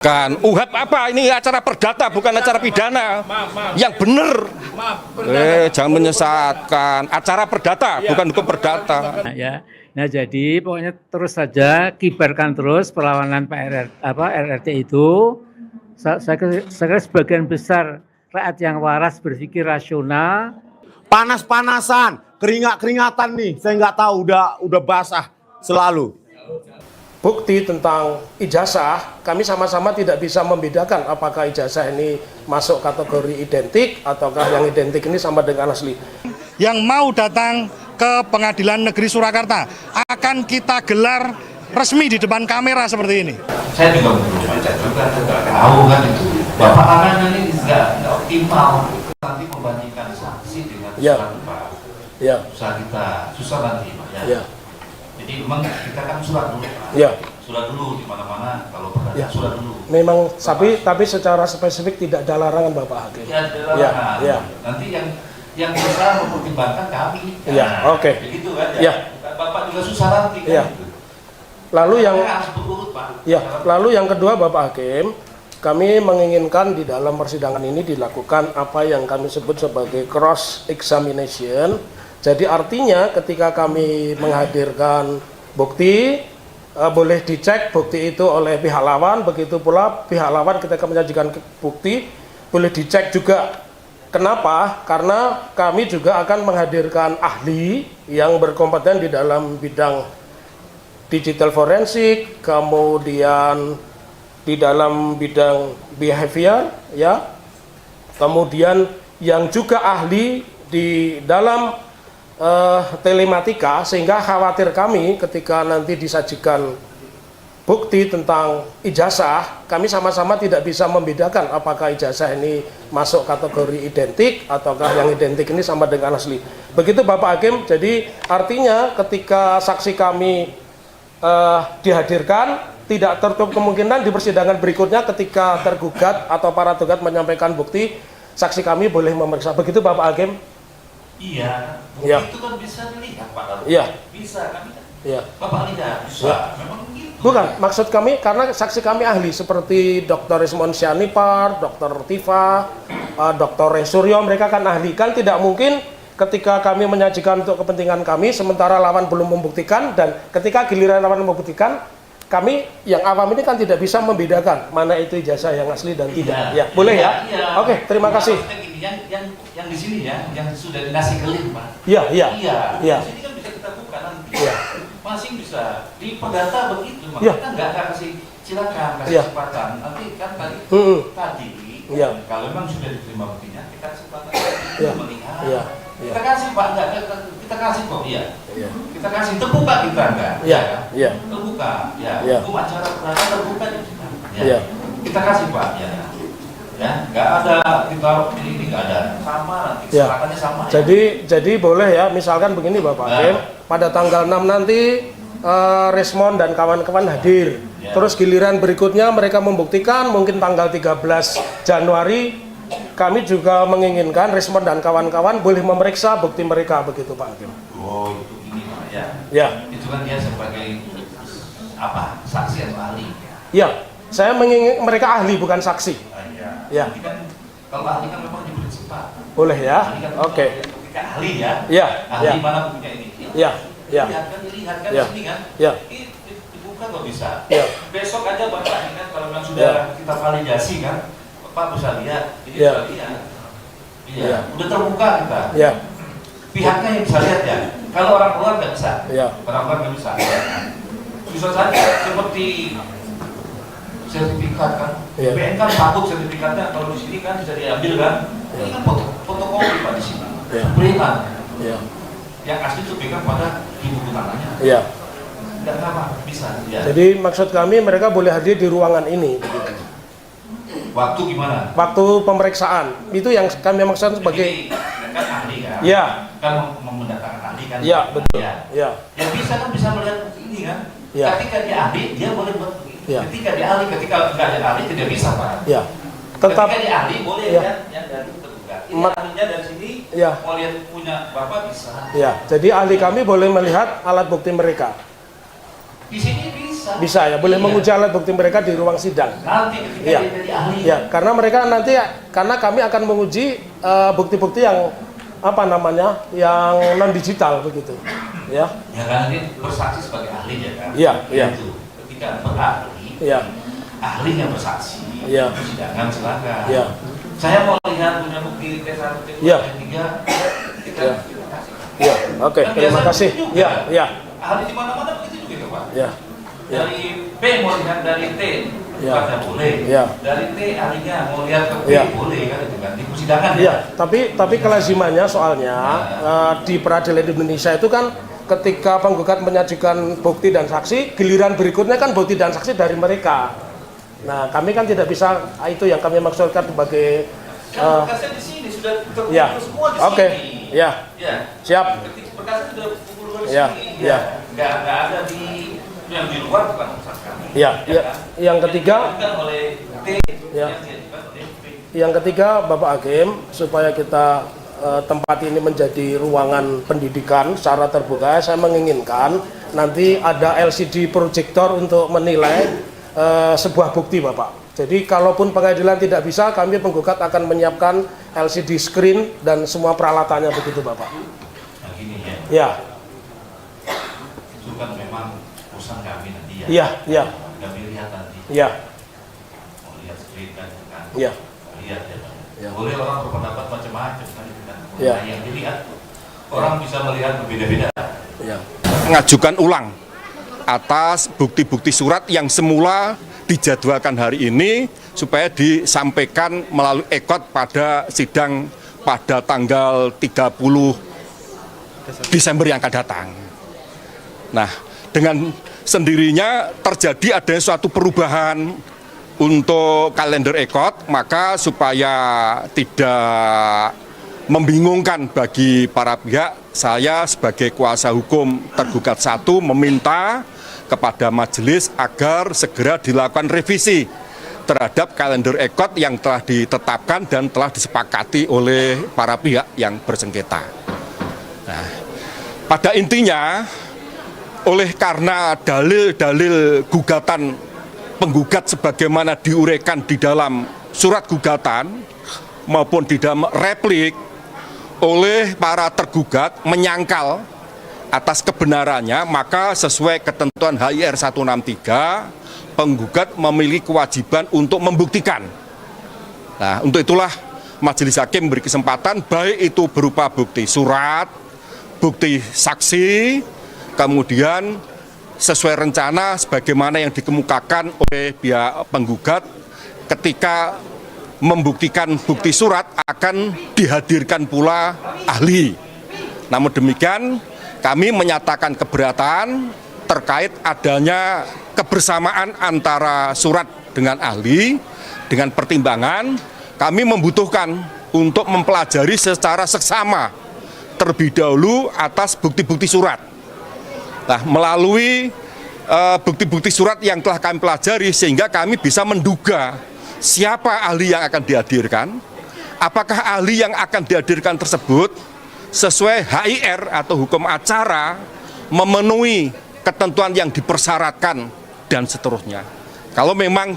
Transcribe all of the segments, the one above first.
Kan UHAP apa ini acara perdata bukan acara pidana. Yang benar. Jangan menyesatkan. Acara perdata bukan hukum perdata. Ya. Nah, jadi pokoknya terus saja kibarkan terus perlawanan RRT itu. Saya kira sebagian besar rakyat yang waras berpikir rasional. Panas-panasan, keringat-keringatan nih, saya nggak tahu udah basah selalu. Bukti tentang ijazah, kami sama-sama tidak bisa membedakan apakah ijazah ini masuk kategori identik ataukah yang identik ini sama dengan asli. Yang mau datang ke Pengadilan Negeri Surakarta akan kita gelar resmi di depan kamera seperti ini. Saya juga belum baca juga, nggak tahu kan itu. Bapak akan ini nggak optimal. Nanti membandingkan saksi dengan susah susah nanti Pak ya. Jadi memang kita kan surat dulu Pak. Surat dulu di mana-mana kalau pernah surat dulu. Memang tapi secara spesifik tidak ada larangan Bapak Hakim. Ya, ada larangan. Nanti yang bisa mempertimbangkan kami. Oke. Begitu kan ya. Bapak juga susah nanti kan. Lalu yang kedua Bapak Hakim, kami menginginkan di dalam persidangan ini dilakukan apa yang kami sebut sebagai cross examination. Jadi artinya ketika kami menghadirkan bukti, boleh dicek bukti itu oleh pihak lawan, begitu pula pihak lawan ketika menyajikan bukti boleh dicek juga. Kenapa? Karena kami juga akan menghadirkan ahli yang berkompeten di dalam bidang digital forensik, kemudian di dalam bidang behavior, ya, kemudian yang juga ahli di dalam telematika, sehingga khawatir kami ketika nanti disajikan bukti tentang ijazah, kami sama-sama tidak bisa membedakan apakah ijazah ini masuk kategori identik ataukah yang identik ini sama dengan asli. Begitu Bapak Hakim. Jadi artinya ketika saksi kami dihadirkan, tidak tertutup kemungkinan di persidangan berikutnya ketika tergugat atau para tergugat menyampaikan bukti, saksi kami boleh memeriksa. Begitu Bapak Hakim? Iya, itu kan bisa dilihat Pak. Bisa kan? Bapak lihat bisa. Memang gitu. Bukan, maksud kami karena saksi kami ahli seperti Dr. Ismon Sianipar, Dr. Tifa, Dr. Suryo, mereka kan ahli. Kan tidak mungkin ketika kami menyajikan untuk kepentingan kami sementara lawan belum membuktikan, dan ketika giliran lawan membuktikan, kami yang awam ini kan tidak bisa membedakan mana itu ijazah yang asli dan tidak. Boleh ya? Oke, terima kasih. Yang di sini ya, yang sudah dikasih kelin Pak. Iya. Di sini kan bisa kita buka nanti. Masing bisa di perdata begitu, kita nggak kasih silakan kasih kesempatan. Nanti kan tadi kalau memang sudah diterima buktinya, kita kesempatan melihat. Kita kasih Pak, kita kasih kok, kita kasih terbuka kita enggak? Terbuka, hukum acara perdata terbuka juga. Kita kasih Pak, nggak ada kita ini nggak ada sama nanti kesepakatannya sama. Jadi boleh ya, misalkan begini Bapak Hakim, pada tanggal 6 nanti Resmond dan kawan-kawan hadir. Terus giliran berikutnya mereka membuktikan mungkin tanggal 13 Januari. Kami juga menginginkan Resmond dan kawan-kawan boleh memeriksa bukti mereka, begitu Pak Hakim. Oh, itu ini Pak ya. Itu kan dia sebagai apa? Saksi atau ahli. Saya menginginkan mereka ahli bukan saksi. Kan, kalau ahli kan memang diberi kesempatan. Boleh ya? Oke. Ketika ahli ya. Ahli mana punya ini? Dilihat kan di sini kan. Dibuka kok bisa. Besok aja Bapak ini kan kalau memang sudah kita validasi kan. Pak bisa lihat, ini bisa lihat. Udah terbuka kita. Pihaknya yang bisa lihat ya. Kalau orang luar nggak bisa. Orang luar nggak bisa. Bisa saja seperti sertifikat kan. BN kan takut sertifikatnya, kalau di sini kan bisa diambil kan. Ini kan fotokopi Pak di sini. Berikan. Yang asli itu berikan pada ibu tangannya. Tidak apa bisa. Jadi maksud kami mereka boleh hadir di ruangan ini. Waktu gimana? Waktu pemeriksaan itu yang kami maksud sebagai kan ahli kan? Kan mendatangkan ahli kan? Betul. Yang bisa kan bisa melihat bukti ini kan? Ketika dia ahli dia boleh buat begini. Ketika dia ahli, ketika nggak ada ahli tidak bisa Pak. Tetap. Ketika dia ahli boleh kan? Yang dari terbuka. Ini ahlinya dari sini mau lihat punya Bapak bisa. Jadi ahli kami boleh melihat alat bukti mereka. Di sini bisa. Bisa ya, boleh menguji alat bukti mereka di ruang sidang. Nanti ketika Iya. dia jadi ahli. Ya, karena mereka nanti karena kami akan menguji bukti-bukti yang apa namanya, yang non digital begitu. Ya. Ya kan ini bersaksi sebagai ahli ya kan. Iya, iya. Itu ketika berahli, Iya. ahlinya bersaksi. Iya. Persidangan silakan. Iya. Saya mau lihat punya bukti T1, T2, Iya. T3. Kita Iya. kasih. Iya, oke, Kan terima biasa kasih. juga. Iya, iya. Ahli di mana-mana begitu juga Pak. Iya. Iya. Dari B mau lihat dari T, Iya. bukan boleh. Iya. Dari T ahlinya mau lihat ke B, Iya. boleh kan itu kan di persidangan Iya, ya. tapi kelazimannya soalnya di peradilan Indonesia itu kan ketika penggugat menyajikan bukti dan saksi, giliran berikutnya kan bukti dan saksi dari mereka. Nah, kami kan tidak bisa, itu yang kami maksudkan sebagai Kan berkasnya di sini sudah terkumpul ya. semua di Oke. sini. Ya. Ya. Siap. Ketika berkasnya sudah kumpul di Ya, sini. ya. Nggak ada di yang di luar bukan urusan kami. Ya, ya. Yang ketiga, Dilakukan oleh T, Ya. yang dilakukan oleh B. yang ketiga Bapak Hakim, supaya kita tempat ini menjadi ruangan pendidikan secara terbuka, saya menginginkan nanti ada LCD projector untuk menilai sebuah bukti Bapak. Jadi kalaupun pengadilan tidak bisa, kami penggugat akan menyiapkan LCD screen dan semua peralatannya begitu Bapak. Nah gini ya, Ya, itu kan memang urusan kami nanti ya. iya, iya, Kami lihat nanti. iya, Mau lihat screen kan. iya. Lihat ya. Ya. Boleh orang berpendapat macam-macam kan itu kan. Ya. Nah, yang dilihat orang bisa melihat berbeda-beda. Ya. Mengajukan ulang atas bukti-bukti surat yang semula dijadwalkan hari ini supaya disampaikan melalui ekot pada sidang pada tanggal 30 Desember yang akan datang. Nah, dengan sendirinya terjadi adanya suatu perubahan untuk kalender ekot, maka supaya tidak membingungkan bagi para pihak, saya sebagai kuasa hukum tergugat 1 meminta kepada majelis agar segera dilakukan revisi terhadap kalender ekot yang telah ditetapkan dan telah disepakati oleh para pihak yang bersengketa. Nah, pada intinya, oleh karena dalil-dalil gugatan penggugat sebagaimana diuraikan di dalam surat gugatan maupun di dalam replik oleh para tergugat menyangkal atas kebenarannya, maka sesuai ketentuan HIR 163, penggugat memiliki kewajiban untuk membuktikan. Nah, untuk itulah majelis hakim memberi kesempatan, baik itu berupa bukti surat, bukti saksi, kemudian sesuai rencana sebagaimana yang dikemukakan oleh pihak penggugat ketika membuktikan bukti surat akan dihadirkan pula ahli. Namun demikian, kami menyatakan keberatan terkait adanya kebersamaan antara surat dengan ahli, dengan pertimbangan kami membutuhkan untuk mempelajari secara seksama terlebih dahulu atas bukti-bukti surat. Nah, melalui bukti-bukti surat yang telah kami pelajari sehingga kami bisa menduga siapa ahli yang akan dihadirkan, apakah ahli yang akan dihadirkan tersebut sesuai HIR atau hukum acara memenuhi ketentuan yang dipersyaratkan dan seterusnya. Kalau memang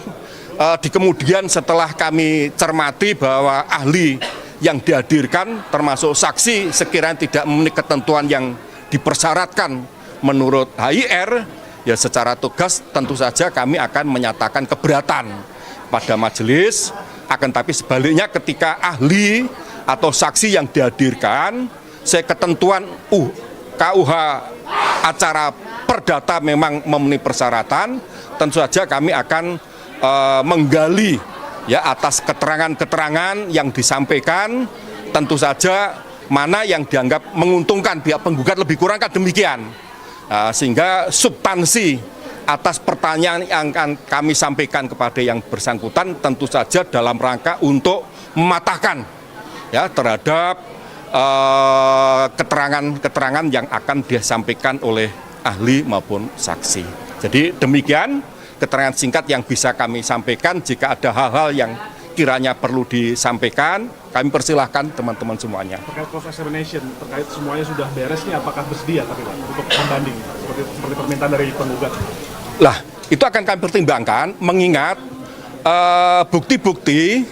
di kemudian setelah kami cermati bahwa ahli yang dihadirkan termasuk saksi sekiranya tidak memenuhi ketentuan yang dipersyaratkan menurut HIR, ya secara tegas tentu saja kami akan menyatakan keberatan pada majelis. Akan tapi sebaliknya ketika ahli atau saksi yang dihadirkan saya ketentuan KUH acara perdata memang memenuhi persyaratan, tentu saja kami akan menggali ya atas keterangan-keterangan yang disampaikan, tentu saja mana yang dianggap menguntungkan pihak penggugat lebih kurang kan demikian. Sehingga substansi atas pertanyaan yang akan kami sampaikan kepada yang bersangkutan tentu saja dalam rangka untuk mematahkan ya terhadap keterangan-keterangan yang akan disampaikan oleh ahli maupun saksi. Jadi demikian keterangan singkat yang bisa kami sampaikan. Jika ada hal-hal yang kiranya perlu disampaikan, kami persilahkan teman-teman semuanya. Terkait cross examination, terkait semuanya sudah beres nih, apakah bersedia tapi Pak untuk membanding seperti permintaan dari penggugat? Lah, itu akan kami pertimbangkan mengingat bukti-bukti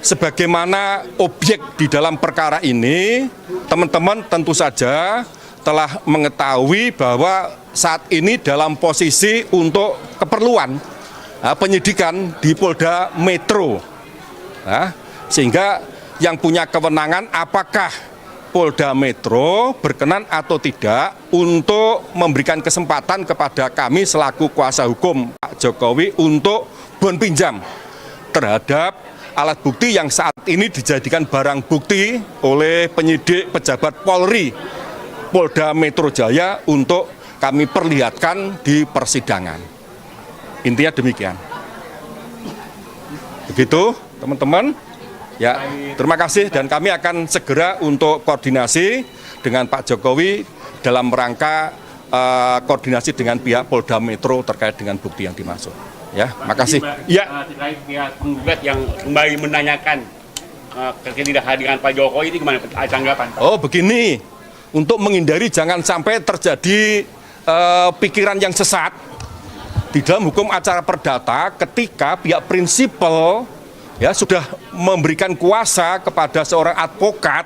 sebagaimana objek di dalam perkara ini, teman-teman tentu saja telah mengetahui bahwa saat ini dalam posisi untuk keperluan penyidikan di Polda Metro. Sehingga yang punya kewenangan apakah Polda Metro berkenan atau tidak untuk memberikan kesempatan kepada kami selaku kuasa hukum Pak Jokowi untuk bon pinjam terhadap alat bukti yang saat ini dijadikan barang bukti oleh penyidik pejabat Polri Polda Metro Jaya untuk kami perlihatkan di persidangan. Intinya demikian. Begitu, teman-teman. Ya, terima kasih dan kami akan segera untuk koordinasi dengan Pak Jokowi dalam rangka koordinasi dengan pihak Polda Metro terkait dengan bukti yang dimaksud. Ya, makasih. Ya. Terkait pihak penggugat yang kembali menanyakan ketidakhadiran Pak Jokowi ini gimana tanggapan Pak? Oh, begini. Untuk menghindari jangan sampai terjadi pikiran yang sesat di dalam hukum acara perdata ketika pihak prinsipal ya sudah memberikan kuasa kepada seorang advokat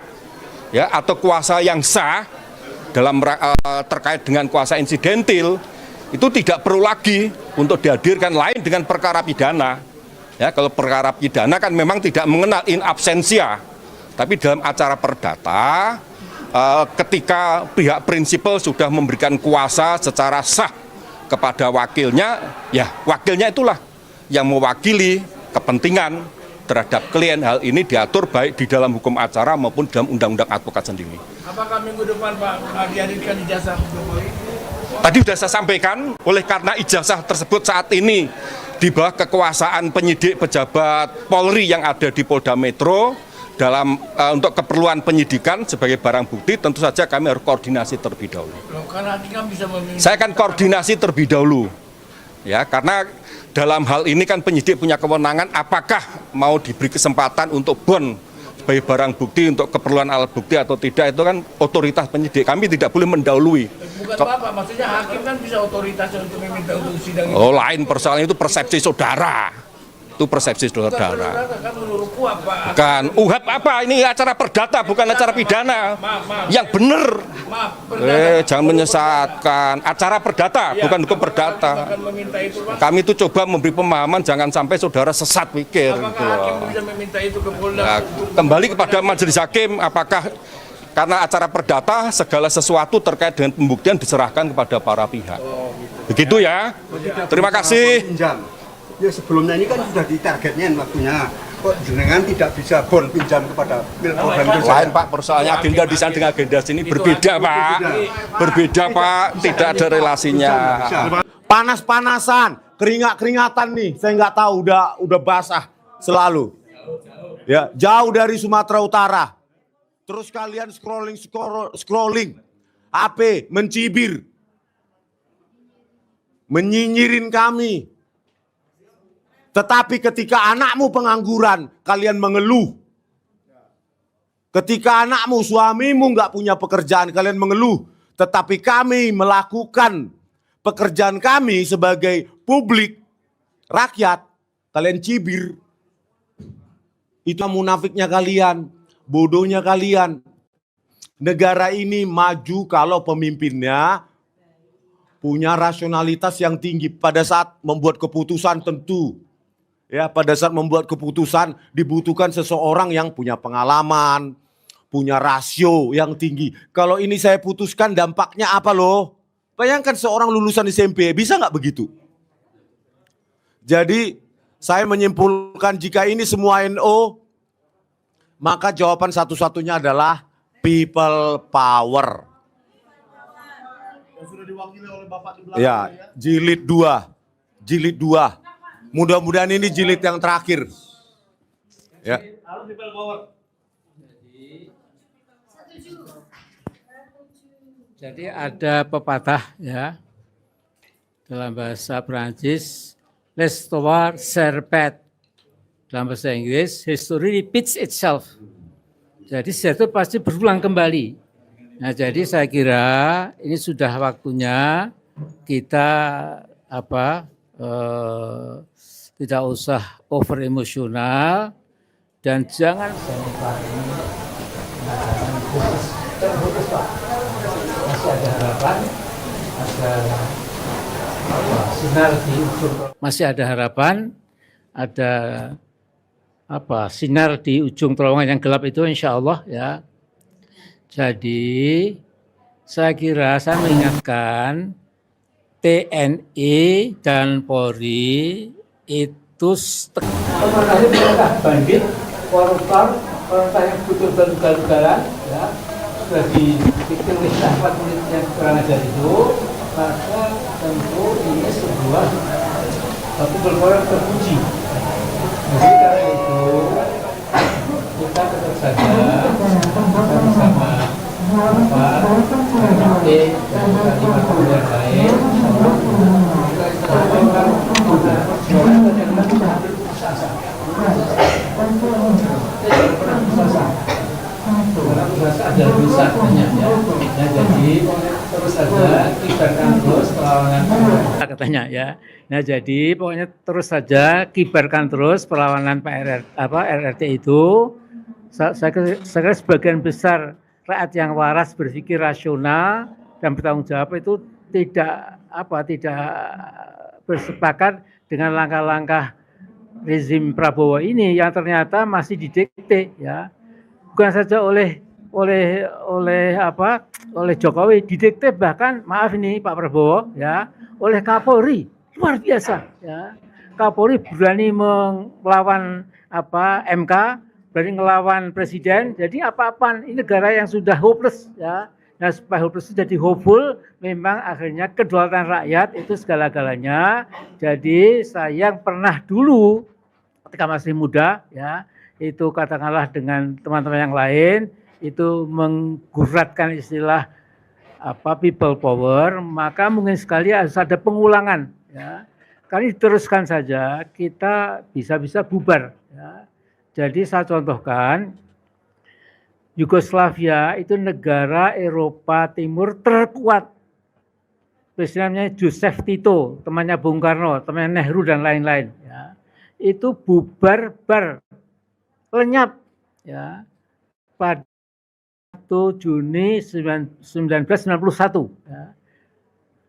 ya atau kuasa yang sah dalam terkait dengan kuasa insidentil itu tidak perlu lagi untuk dihadirkan lain dengan perkara pidana. Ya, kalau perkara pidana kan memang tidak mengenal in absentia. Tapi dalam acara perdata ketika pihak prinsipal sudah memberikan kuasa secara sah kepada wakilnya, ya wakilnya itulah yang mewakili kepentingan terhadap klien. Hal ini diatur baik di dalam hukum acara maupun dalam undang-undang advokat sendiri. Apakah minggu depan Pak dihadirkan ijazah Jokowi? Tadi sudah saya sampaikan, oleh karena ijazah tersebut saat ini di bawah kekuasaan penyidik pejabat Polri yang ada di Polda Metro dalam untuk keperluan penyidikan sebagai barang bukti, tentu saja kami harus koordinasi terlebih dahulu. Saya akan koordinasi terlebih dahulu, ya karena dalam hal ini kan penyidik punya kewenangan apakah mau diberi kesempatan untuk bon sebagai barang bukti untuk keperluan alat bukti atau tidak, itu kan otoritas penyidik. Kami tidak boleh mendahului. Bukan Bapak, maksudnya hakim kan bisa otoritas untuk meminta untuk sidang. Oh, lain persoalan itu persepsi saudara. Itu persepsi saudara. Bukan UHAP apa, ini acara perdata bukan acara pidana. Yang benar. Jangan menyesatkan. Acara perdata bukan hukum perdata. Kami itu coba memberi pemahaman jangan sampai saudara sesat pikir. Nah, kembali kepada majelis hakim, apakah karena acara perdata segala sesuatu terkait dengan pembuktian diserahkan kepada para pihak. Begitu ya. Terima kasih. Ya sebelumnya ini kan sudah ditargetnya waktunya. Kok jenengan tidak bisa bon pinjam kepada Polda Metro Jaya? Lain Pak, persoalannya agenda di sana dengan agenda sini berbeda Pak. Berbeda Pak, tidak ada relasinya. Panas-panasan, keringat-keringatan nih. Saya nggak tahu udah basah selalu. Ya, jauh dari Sumatera Utara. Terus kalian scrolling HP, mencibir. Menyinyirin kami. Tetapi ketika anakmu pengangguran, kalian mengeluh. Ketika anakmu, suamimu nggak punya pekerjaan, kalian mengeluh. Tetapi kami melakukan pekerjaan kami sebagai publik, rakyat, kalian cibir. Itu munafiknya kalian, bodohnya kalian. Negara ini maju kalau pemimpinnya punya rasionalitas yang tinggi pada saat membuat keputusan tentu. Ya, pada saat membuat keputusan dibutuhkan seseorang yang punya pengalaman, punya rasio yang tinggi. Kalau ini saya putuskan dampaknya apa loh? Bayangkan seorang lulusan SMP, bisa nggak begitu? Jadi saya menyimpulkan jika ini semua NO, maka jawaban satu-satunya adalah people power. Yang sudah diwakili oleh Bapak di belakang Ya, jilid 2. Jilid 2. Mudah-mudahan ini jilid yang terakhir. Ya. Jadi ada pepatah ya dalam bahasa Prancis, l'histoire se répète. Dalam bahasa Inggris, history repeats itself. Jadi sejarah itu pasti berulang kembali. Nah, jadi saya kira ini sudah waktunya kita tidak usah over emosional dan jangan masih ada harapan, ada sinar di ujung terowongan yang gelap itu, insya Allah ya. Jadi saya kira saya mengingatkan TNI dan Polri itu bandit, koruptor yang betul-betul ugal-ugalan, ya, sudah dibikin oleh sahabat yang kurang ajar itu, maka tentu ini sebuah pukul terpuji. Jadi karena itu kita tetap saja bersama dan lima yang lain ada bisa jadi terus saja kibarkan terus perlawanan katanya ya. Nah jadi pokoknya terus saja kibarkan terus perlawanan RRT itu. Saya kira sebagian besar rakyat yang waras, berpikir rasional dan bertanggung jawab itu tidak bersepakat dengan langkah-langkah rezim Prabowo ini yang ternyata masih didikte ya. Bukan saja oleh Jokowi, didikte bahkan maaf ini Pak Prabowo ya, oleh Kapolri. Luar biasa ya. Kapolri berani melawan MK, berani melawan presiden. Jadi apa-apaan, ini negara yang sudah hopeless ya. Nah, supaya hopeless jadi hopeful, memang akhirnya kedaulatan rakyat itu segala-galanya. Jadi saya yang pernah dulu ketika masih muda ya, itu katakanlah dengan teman-teman yang lain itu mengguratkan istilah people power, maka mungkin sekali harus ada pengulangan ya. Kali diteruskan saja kita bisa bubar ya. Jadi saya contohkan Yugoslavia itu negara Eropa Timur terkuat. Presidennya Joseph Tito, temannya Bung Karno, temannya Nehru dan lain-lain ya. Itu bubar lenyap ya pada 1 Juni 1991 ya.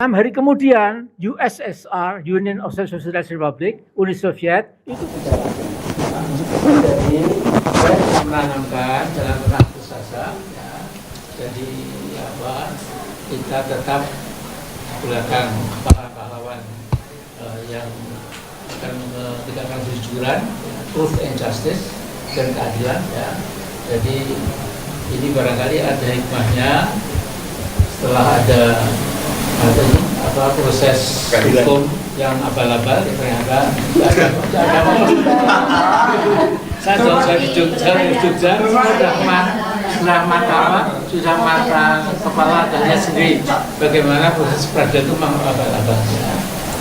6 hari kemudian USSR, Union of Socialist Republic, Uni Soviet itu jadi saya menanamkan dalam benak usaha ya. Jadi kita tetap belakang para pahlawan yang akan menegakkan kejujuran, truth and justice dan keadilan ya. Jadi ini barangkali ada hikmahnya setelah ada proses hukum yang abal-abal ternyata saya dari Jogja sudah mata kepala dan sendiri bagaimana proses peradilan itu abal-abal.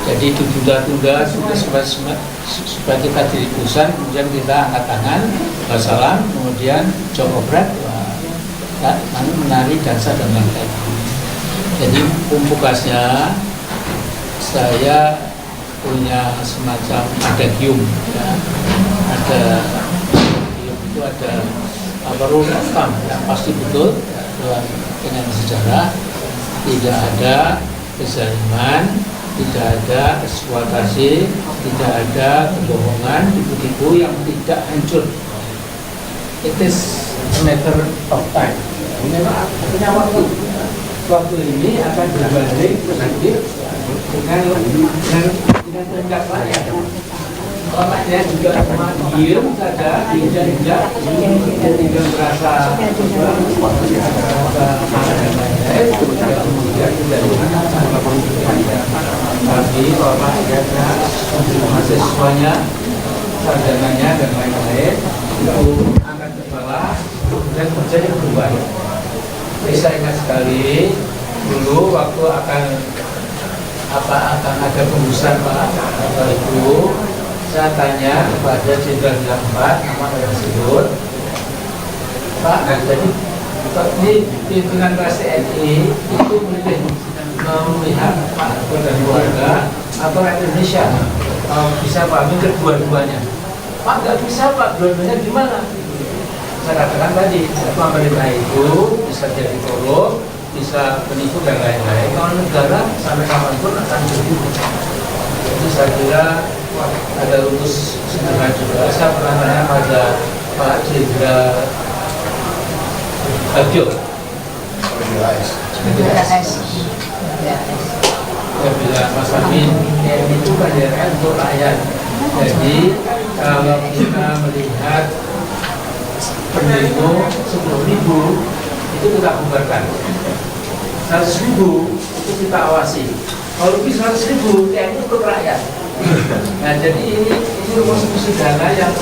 Jadi ditunda-tunda supaya kita dirikusan, kemudian kita angkat tangan, wassalam, kemudian jokobrat, menari dansa dan lain-lain. Jadi pembukaannya saya punya semacam adagium, ya. Itu ada rule of thumb yang pasti betul ya, dengan sejarah, tidak ada kezaliman, tidak ada eksploitasi, tidak ada kebohongan, tipu-tipu yang tidak hancur. It is a matter of time. Punya waktu. Waktu ini akan berbanding positif dengan tindak layak. Orangnya juga diem saja, tidak merasa tapi orangnya mahasiswanya, sarjananya dan lain-lain itu akan kepala dan kerjanya berubah. Saya ingat sekali dulu waktu akan ada pembusuhan Pak Ibu, saya tanya kepada Jenderal 4 nama yang disebut, Pak, jadi ini pimpinan TNI itu memilih Pak Ibu dan keluarga atau rakyat Indonesia bisa pahami kedua-duanya. Pak nggak bisa Pak, dua-duanya gimana? Saya katakan tadi, pemerintah itu bisa jadi korup, bisa penipu dan lain-lain. Kalau negara sampai kapanpun akan begitu. Jadi saya kira ada rumus sederhana juga. Saya pernah tanya pada Pak Jenderal Bagio. Saya bilang Mas Amin, TNI itu kan daerah untuk rakyat. Jadi kalau kita melihat pendemo 10.000 itu kita bubarkan, 100.000 itu kita awasi. Kalau lebih 100.000 TNI untuk rakyat. Nah jadi ini rumus sederhana yang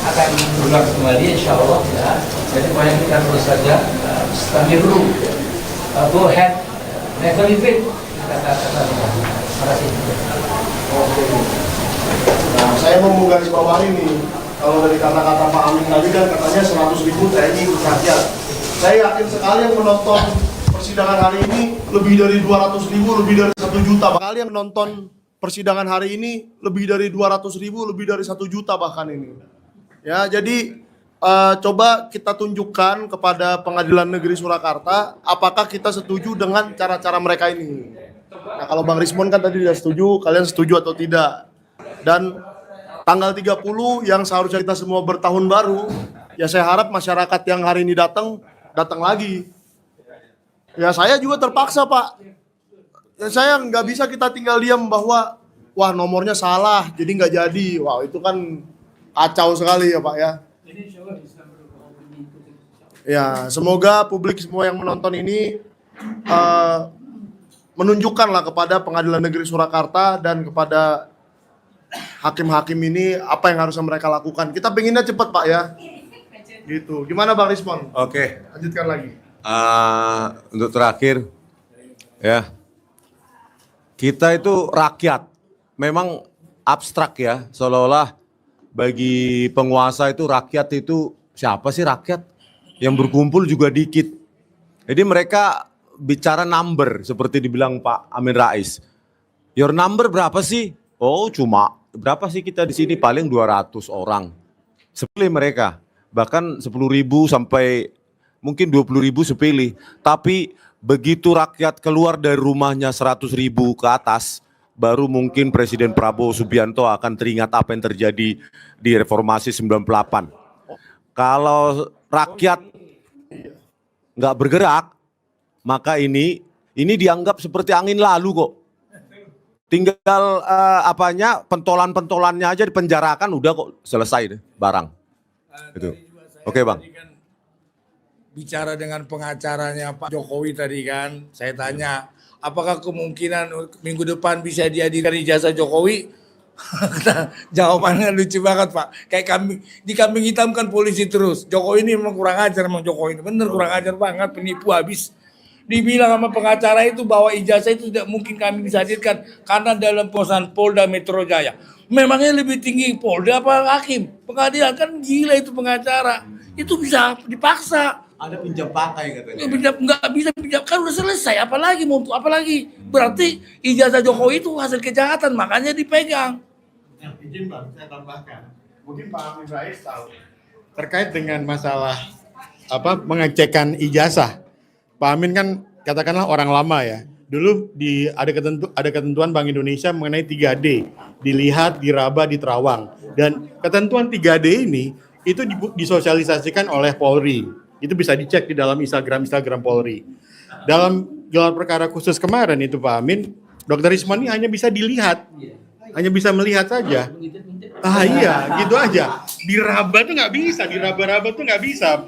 akan berulang kembali insya Allah ya. Jadi banyak kita terus saja sambil dulu go ahead, never leave it. Kata-kata. Terima kasih. Oke. Nah, saya mau menggarisbawahi nih, kalau dari kata-kata Pak Amin tadi kan katanya 100.000 TNI rakyat. Saya yakin sekali yang menonton persidangan hari ini lebih dari 200.000, lebih dari 1 juta. Kali yang menonton persidangan hari ini lebih dari 200.000, lebih dari 1 juta bahkan ini. Ya, jadi coba kita tunjukkan kepada Pengadilan Negeri Surakarta apakah kita setuju dengan cara-cara mereka ini. Nah, kalau Bang Rismon kan tadi sudah setuju, kalian setuju atau tidak? Dan tanggal 30 yang seharusnya kita semua bertahun baru, ya saya harap masyarakat yang hari ini datang lagi. Ya saya juga terpaksa Pak. Ya, saya nggak bisa kita tinggal diam bahwa wah nomornya salah, jadi nggak jadi. Wah itu kan kacau sekali ya Pak ya. Ya semoga publik semua yang menonton ini menunjukkanlah kepada Pengadilan Negeri Surakarta dan kepada hakim-hakim ini apa yang harusnya mereka lakukan. Kita pengennya cepat Pak ya. Gitu. Gimana Bang Rismon? Oke. Lanjutkan lagi. Untuk terakhir, ya, kita itu rakyat. Memang abstrak ya, seolah-olah bagi penguasa itu rakyat itu siapa sih rakyat? Yang berkumpul juga dikit. Jadi mereka bicara number seperti dibilang Pak Amin Rais. Your number berapa sih? Oh cuma berapa sih kita di sini paling 200 orang. Sepilih mereka. Bahkan 10.000 sampai mungkin 20.000 sepilih. Tapi begitu rakyat keluar dari rumahnya 100.000 ke atas, baru mungkin Presiden Prabowo Subianto akan teringat apa yang terjadi di reformasi 98. Kalau rakyat nggak bergerak, maka ini dianggap seperti angin lalu kok. Tinggal pentolan-pentolannya aja dipenjarakan udah kok selesai deh barang. Itu. Oke Bang. Bicara dengan pengacaranya Pak Jokowi tadi kan, saya tanya, apakah kemungkinan minggu depan bisa dihadirkan ijazah Jokowi? Jawabannya lucu banget Pak. Kayak dikambing hitamkan polisi terus. Jokowi ini memang kurang ajar, memang Jokowi ini bener kurang ajar banget, penipu habis. Dibilang sama pengacara itu bahwa ijazah itu tidak mungkin kami bisa hadirkan karena dalam putusan Polda Metro Jaya. Memangnya lebih tinggi Polda apa hakim? Pengadilan kan gila itu pengacara. Itu bisa dipaksa. Ada pinjam pakai katanya. Nggak bisa pinjam, kan udah selesai. Apalagi berarti ijazah Jokowi itu hasil kejahatan, makanya dipegang. Izin Bang, saya tambahkan. Mungkin Pak Amin Rais tahu terkait dengan masalah pengecekan ijazah. Pak Amin kan katakanlah orang lama ya. Dulu ada ketentuan Bank Indonesia mengenai 3D, dilihat, diraba, diterawang. Dan ketentuan 3D ini itu disosialisasikan oleh Polri. Itu bisa dicek di dalam Instagram Polri. Dalam gelar perkara khusus kemarin itu Pak Amin, Dr. Rismon ini hanya bisa dilihat. Hanya bisa melihat saja. Iya, gitu aja. Diraba tuh nggak bisa, diraba-raba tuh nggak bisa,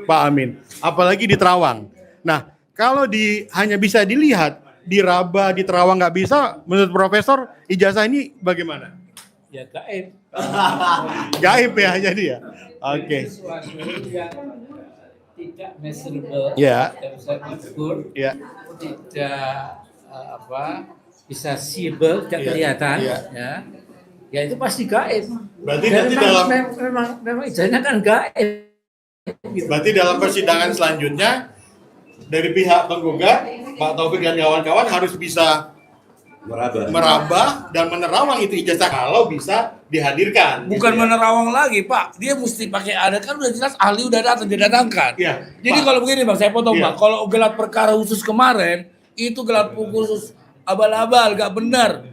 Pak Amin. Apalagi diterawang. Nah, kalau hanya bisa dilihat, diraba, diterawang nggak bisa, menurut Profesor, ijazah ini bagaimana? Ya gaib. Gaib ya jadi ya. Oke. Sesuatu yang tidak measurable, tidak bisa diukur, tidak bisa seeable, tidak kelihatan, ya itu pasti gaib. Berarti nanti memang ijazahnya kan gaib. Berarti dalam persidangan selanjutnya dari pihak penggugat Pak Taufik dan kawan-kawan harus bisa meraba dan menerawang itu ijazah kalau bisa dihadirkan. Bukan gitu ya? Menerawang lagi, Pak. Dia mesti pakai ada, kan udah jelas ahli udah datang didatangkan. Ya, jadi Pak, kalau begini Bang, saya potong Pak. Kalau gelar perkara khusus kemarin itu gelar khusus abal-abal, gak benar.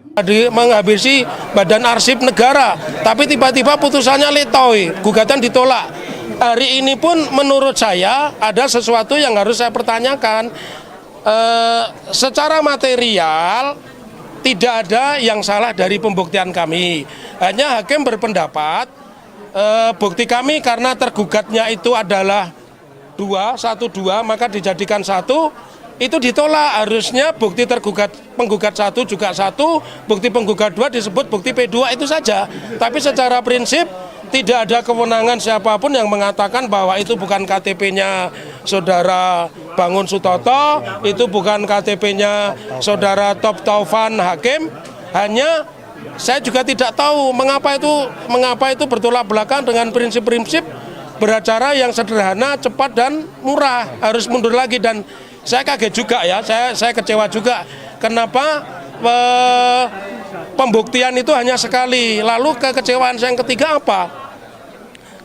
Menghabisi badan arsip negara, tapi tiba-tiba putusannya letoy, gugatan ditolak. Hari ini pun menurut saya ada sesuatu yang harus saya pertanyakan. Secara material tidak ada yang salah dari pembuktian kami. Hanya hakim berpendapat bukti kami karena tergugatnya itu adalah 1, 2, maka dijadikan 1, itu ditolak. Harusnya bukti penggugat 1 juga 1, bukti penggugat 2 disebut bukti P2, itu saja. Tapi secara prinsip tidak ada kewenangan siapapun yang mengatakan bahwa itu bukan KTP-nya saudara Bangun Sutoto, itu bukan KTP-nya saudara Top Taufan Hakim. Hanya saya juga tidak tahu mengapa itu bertolak belakang dengan prinsip-prinsip beracara yang sederhana, cepat dan murah. Harus mundur lagi, dan saya kaget juga ya, saya kecewa juga kenapa pembuktian itu hanya sekali. Lalu kekecewaan saya yang ketiga apa?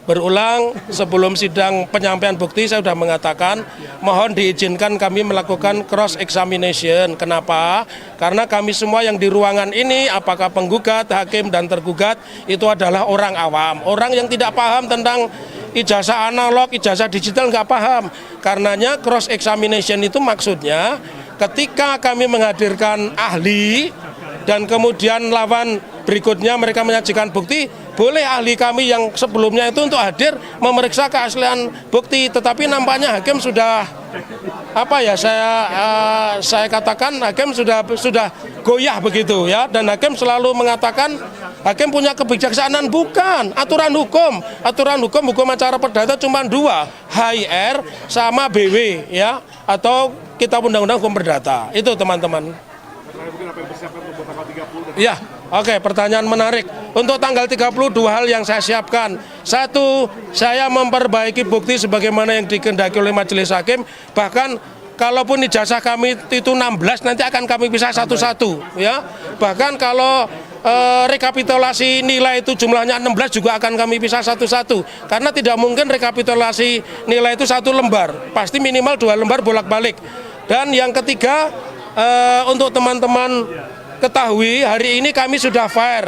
Berulang sebelum sidang penyampaian bukti saya sudah mengatakan mohon diizinkan kami melakukan cross examination. Kenapa? Karena kami semua yang di ruangan ini, apakah penggugat, hakim dan tergugat, itu adalah orang awam, orang yang tidak paham tentang ijazah analog, ijazah digital, nggak paham. Karenanya cross examination itu maksudnya ketika kami menghadirkan ahli dan kemudian lawan berikutnya mereka menyajikan bukti, boleh ahli kami yang sebelumnya itu untuk hadir memeriksa keaslian bukti. Tetapi nampaknya hakim sudah saya katakan hakim sudah goyah begitu ya, dan hakim selalu mengatakan hakim punya kebijaksanaan. Bukan, aturan hukum acara perdata cuma 2, HIR sama BW ya, atau kitab undang-undang hukum perdata. Itu teman-teman. Ya, oke, pertanyaan menarik. Untuk tanggal 30 2 hal yang saya siapkan. 1, saya memperbaiki bukti sebagaimana yang dikehendaki oleh majelis hakim. Bahkan kalaupun ijazah kami itu 16, nanti akan kami pisah satu-satu ya. Bahkan kalau rekapitulasi nilai itu jumlahnya 16 juga akan kami pisah satu-satu. Karena tidak mungkin rekapitulasi nilai itu 1 lembar. Pasti minimal 2 lembar bolak-balik. Dan yang ketiga, untuk teman-teman ketahui, hari ini kami sudah fair.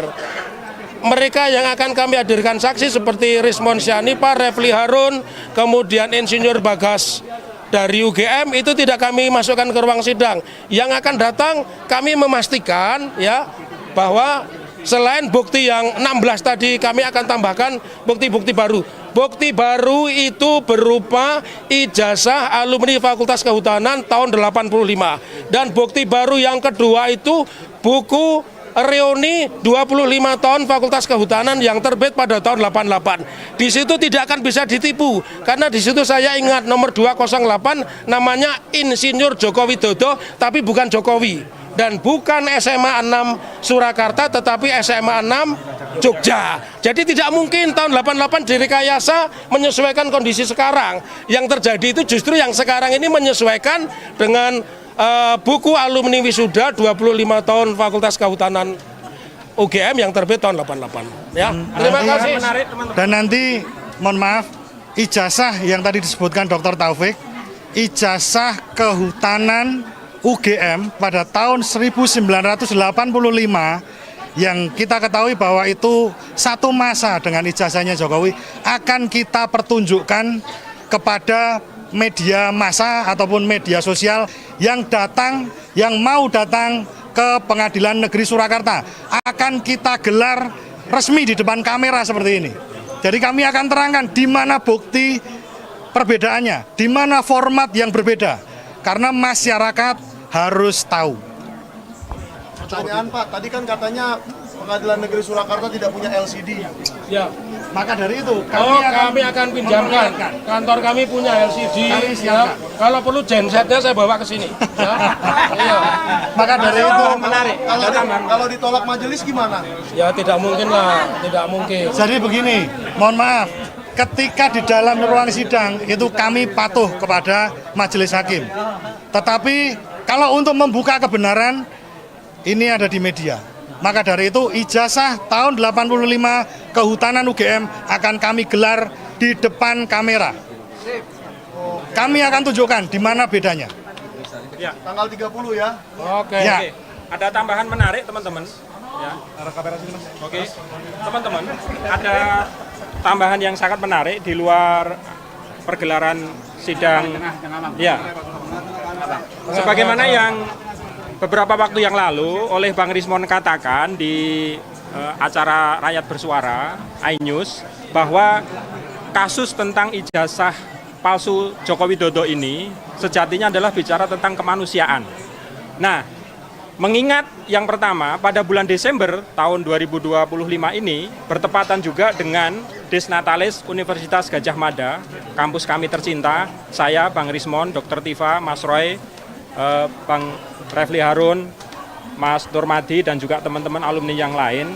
Mereka yang akan kami hadirkan saksi seperti Rismon Syanipa, Refli Harun, kemudian Insinyur Bagas dari UGM, itu tidak kami masukkan ke ruang sidang. Yang akan datang kami memastikan ya bahwa selain bukti yang 16 tadi, kami akan tambahkan bukti-bukti baru. Bukti baru itu berupa ijazah alumni Fakultas Kehutanan tahun 85. Dan bukti baru yang kedua itu buku reuni 25 tahun Fakultas Kehutanan yang terbit pada tahun 88. Di situ tidak akan bisa ditipu, karena di situ saya ingat nomor 208 namanya Insinyur Joko Widodo, tapi bukan Jokowi. Dan bukan SMA 6 Surakarta, tetapi SMA 6 Jogja. Jadi tidak mungkin tahun 88 direkayasa menyesuaikan kondisi sekarang. Yang terjadi itu justru yang sekarang ini menyesuaikan dengan buku alumni wisuda 25 tahun Fakultas Kehutanan UGM yang terbit tahun 88. Ya, terima kasih. Dan nanti, mohon maaf, ijazah yang tadi disebutkan Dr. Taufik, ijazah kehutanan UGM pada tahun 1985 yang kita ketahui bahwa itu satu masa dengan ijazahnya Jokowi, akan kita pertunjukkan kepada media massa ataupun media sosial yang mau datang ke Pengadilan Negeri Surakarta. Akan kita gelar resmi di depan kamera seperti ini. Jadi kami akan terangkan di mana bukti perbedaannya, di mana format yang berbeda. Karena masyarakat harus tahu. Pertanyaan Pak, tadi kan katanya Pengadilan Negeri Surakarta tidak punya LCD. Ya, maka dari itu kami akan pinjamkan. Kantor kami punya LCD. Ya. Kalau perlu gensetnya saya bawa ke sini. Ya. Iya. Maka dari itu menarik. Kalau ditolak majelis gimana? Ya tidak mungkin lah, tidak mungkin. Jadi begini, mohon maaf, ketika di dalam ruang sidang itu kami patuh kepada majelis hakim. Tetapi kalau untuk membuka kebenaran, ini ada di media. Maka dari itu ijazah tahun 85 Kehutanan UGM akan kami gelar di depan kamera. Kami akan tunjukkan di mana bedanya. Ya. Tanggal 30 ya. Oke. Ya. Oke. Ada tambahan menarik teman-teman. Ya. Oke. Teman-teman, ada tambahan yang sangat menarik di luar pergelaran sidang. Ya. Sebagaimana yang beberapa waktu yang lalu oleh Bang Rismon katakan di acara Rakyat Bersuara, iNews, bahwa kasus tentang ijazah palsu Joko Widodo ini sejatinya adalah bicara tentang kemanusiaan. Nah, mengingat yang pertama pada bulan Desember tahun 2025 ini bertepatan juga dengan Desnatalis Universitas Gadjah Mada, kampus kami tercinta, saya Bang Rismon, Dr. Tifa, Mas Roy, Bang Refli Harun, Mas Nurmadi dan juga teman-teman alumni yang lain.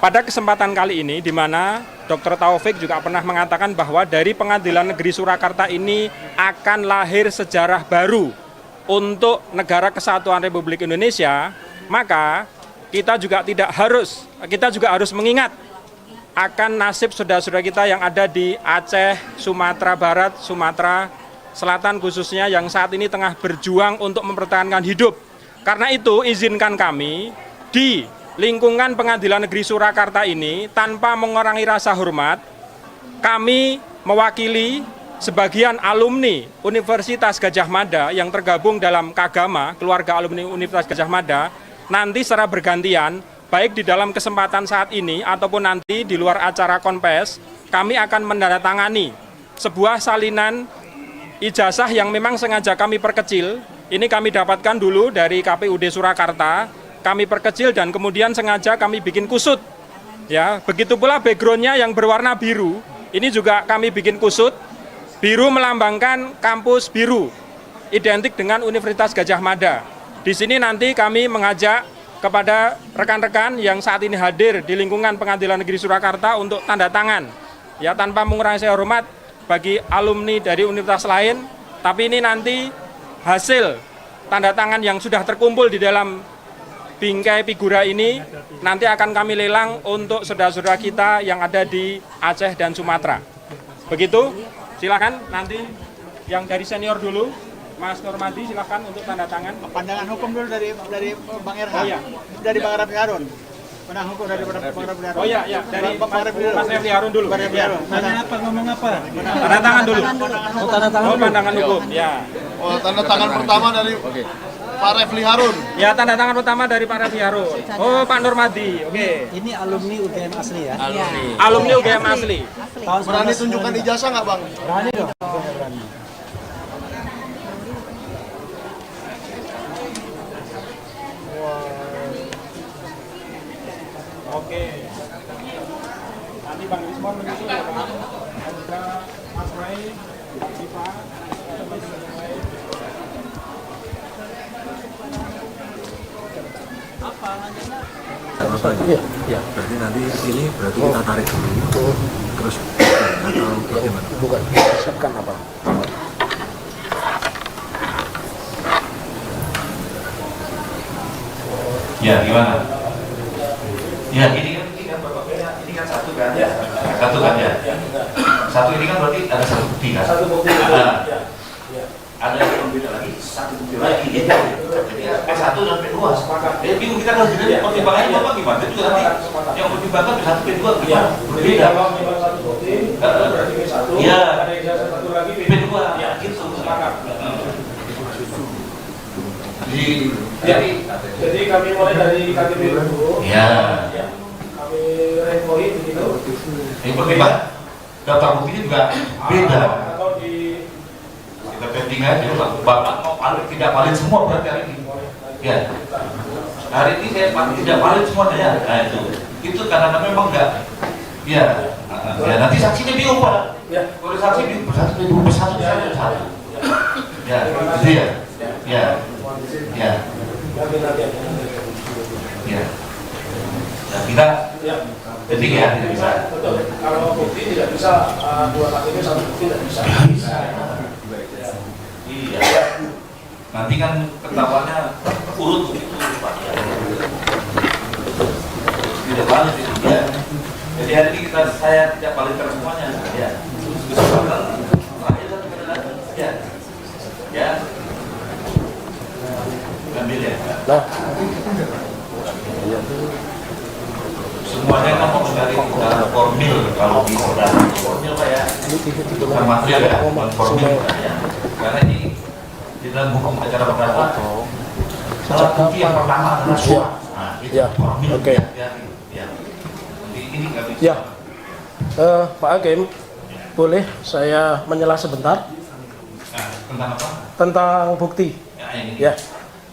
Pada kesempatan kali ini di mana Dr. Taufik juga pernah mengatakan bahwa dari Pengadilan Negeri Surakarta ini akan lahir sejarah baru untuk Negara Kesatuan Republik Indonesia, maka kita juga harus mengingat akan nasib saudara-saudara kita yang ada di Aceh, Sumatera Barat, Sumatera Selatan khususnya yang saat ini tengah berjuang untuk mempertahankan hidup. Karena itu izinkan kami di lingkungan Pengadilan Negeri Surakarta ini tanpa mengurangi rasa hormat, kami mewakili sebagian alumni Universitas Gadjah Mada yang tergabung dalam Kagama, keluarga alumni Universitas Gadjah Mada, nanti secara bergantian, baik di dalam kesempatan saat ini ataupun nanti di luar acara konpes, kami akan menandatangani sebuah salinan ijazah yang memang sengaja kami perkecil. Ini kami dapatkan dulu dari KPUD Surakarta, kami perkecil dan kemudian sengaja kami bikin kusut. Ya, begitu pula backgroundnya yang berwarna biru, ini juga kami bikin kusut. Biru melambangkan kampus biru, identik dengan Universitas Gadjah Mada. Di sini nanti kami mengajak kepada rekan-rekan yang saat ini hadir di lingkungan Pengadilan Negeri Surakarta untuk tanda tangan. Ya, tanpa mengurangi saya hormat bagi alumni dari universitas lain, tapi ini nanti hasil tanda tangan yang sudah terkumpul di dalam bingkai figura ini nanti akan kami lelang untuk saudara-saudara kita yang ada di Aceh dan Sumatera. Begitu, silakan nanti yang dari senior dulu, Mas Nurmadi silakan untuk tanda tangan. Pandangan hukum dulu dari Bang Erha. Oh, iya. Dari Bang Refli Harun. Pandangan hukum dari Bang Refli Harun. Oh iya, ya dari Mas Refli Harun dulu. Tanya apa, ngomong apa? Tanda tangan dulu. Oh, tanda tangan dulu. Pandangan hukum, ya. Oh, tanda tangan pertama dari Pak Refli Harun. Ya, tanda tangan pertama dari Pak Refli Harun. Oh, Pak Nurmadi. Oke. Ini alumni UGM asli ya? Alumni UGM asli. Berani tunjukkan ijazah nggak, Bang? Berani dong. Berani. Oke. Nanti Bang Rismon menyusul ya, Bang. Ada Mas Rai, Siva, Iya. Berarti nanti ini berarti kita tarik dulu. Terus atau bagaimana? Bukan. Siapkan apa? Ya, gimana? Ya, ini kan Bapak, ini kan satu kan? Ya. Satu kan ya? Satu ini kan berarti ada satu bukti kan? Satu bukti. Ada yang berbeda lagi, satu bukti lagi. Jadi P1 dan P2 sepakat. Jadi bingung kita harus dilihat pertimbangannya Bapak gimana? Itu nanti yang pertimbangan P1, P2 gimana? Berbeda. Kalau memang satu bukti, berarti P1. Iya. Ada yang satu lagi P2. Ya, gitu. Sepakat. Jadi kami mulai dari KTP dulu. Ya. Kami rekoi begitu. Yang pertimbangan daftar buktinya juga beda. Atau di Kita pending aja, Bapak mau valid, tidak valid semua berarti hari ini. Ya. Hari ini saya tidak valid semuanya ya. Nah itu karena memang enggak. Ya. Ya nanti saksinya bingung Pak. Ya. Kalau saksi bingung bersatu. Ya, gitu ya. Ya. Ya. Ya. Nah, kita pending ya, tidak bisa. Betul. Kalau bukti tidak bisa dua KTP satu bukti tidak bisa. Iya. Nanti kan ketahuannya urut begitu Pak. valid itu ya. Jadi hari ini saya tidak validkan semuanya ya. Ya. Ambil ya. Nah. Semuanya kan mau cari formil kalau di formil Pak ya. Bukan material ya, bukan formil ya. Karena ini di dalam hukum acara perdata salah bukti yang pertama adalah suap. Nah, itu formil. Oke. Ya. Ini nggak bisa. Ya. Pak Hakim, boleh saya menyela sebentar? Tentang apa? Tentang bukti. Ya.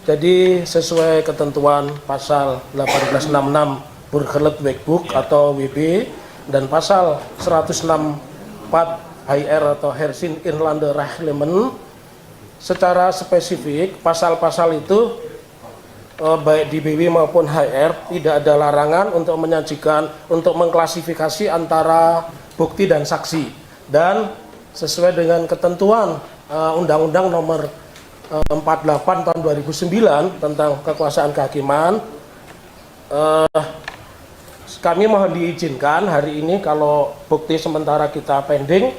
Jadi sesuai ketentuan pasal 1866 Burgerlijk Wetboek atau WB dan pasal 164 HR atau Herzin Irlande Reglement, secara spesifik pasal-pasal itu baik di BW maupun HR tidak ada larangan untuk menyajikan, untuk mengklasifikasi antara bukti dan saksi, dan sesuai dengan ketentuan Undang-Undang Nomor 48 tahun 2009 tentang kekuasaan kehakiman, kami mohon diizinkan hari ini kalau bukti sementara kita pending,